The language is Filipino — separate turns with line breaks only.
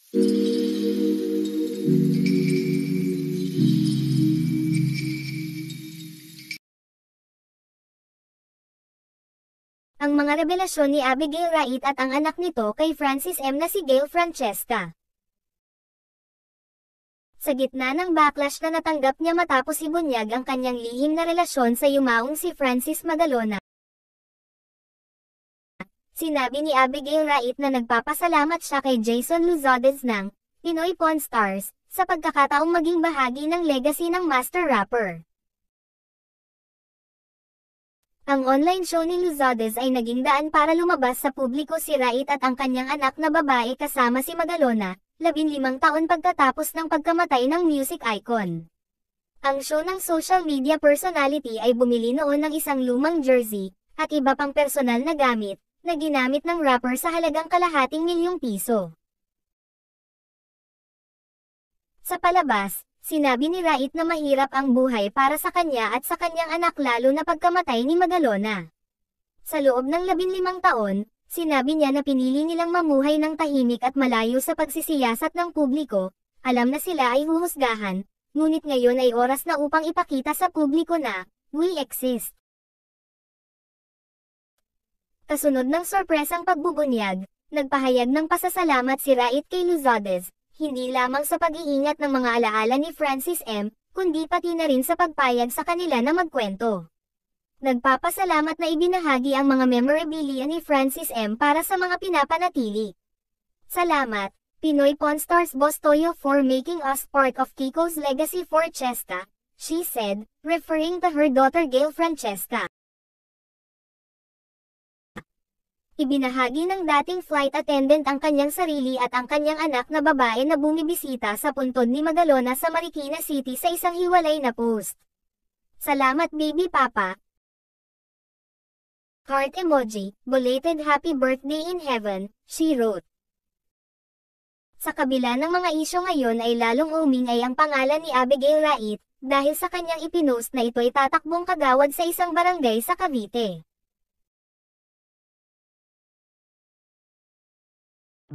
Ang mga revelasyon ni Abigail Wright at ang anak nito kay Francis M. na si Gail Francesca. Sa gitna ng backlash na natanggap niya matapos ibunyag ang kanyang lihim na relasyon sa yumaong si Francis Magalona, sinabi ni Abigail Wright na nagpapasalamat siya kay Jason Luzades ng Pinoy Pawn Stars sa pagkakataong maging bahagi ng legacy ng master rapper. Ang online show ni Luzades ay naging daan para lumabas sa publiko si Wright at ang kanyang anak na babae kasama si Magalona, 15 taon pagkatapos ng pagkamatay ng music icon. Ang show ng social media personality ay bumili noon ng isang lumang jersey, at iba pang personal na gamit, na ginamit ng rapper sa halagang ₱250,000. Sa palabas, sinabi ni Wright na mahirap ang buhay para sa kanya at sa kanyang anak lalo na pagkamatay ni Magalona. Sa loob ng 15 taon, sinabi niya na pinili nilang mamuhay ng tahimik at malayo sa pagsisiyasat ng publiko, alam na sila ay huhusgahan, ngunit ngayon ay oras na upang ipakita sa publiko na, we exist. Kasunod ng sorpresang pagbubunyag, nagpahayag ng pasasalamat si Wright kay Luzades, hindi lamang sa pag-iingat ng mga alaala ni Francis M., kundi pati na rin sa pagpayag sa kanila na magkwento. Nagpapasalamat na ibinahagi ang mga memorabilia ni Francis M. para sa mga pinapanatili. Salamat, Pinoy Pawn Stars Boss Toyo for making us part of Kiko's legacy for Chesta, she said, referring to her daughter Gail Francesca. Ibinahagi ng dating flight attendant ang kanyang sarili at ang kanyang anak na babae na bumibisita sa puntod ni Magalona sa Marikina City sa isang hiwalay na post. Salamat baby papa. Heart emoji, belated happy birthday in heaven, she wrote. Sa kabila ng mga isyo ngayon ay lalong umingay ang pangalan ni Abigail Wright, dahil sa kanyang ipinost na ito'y tatakbong kagawad sa isang barangay sa Cavite.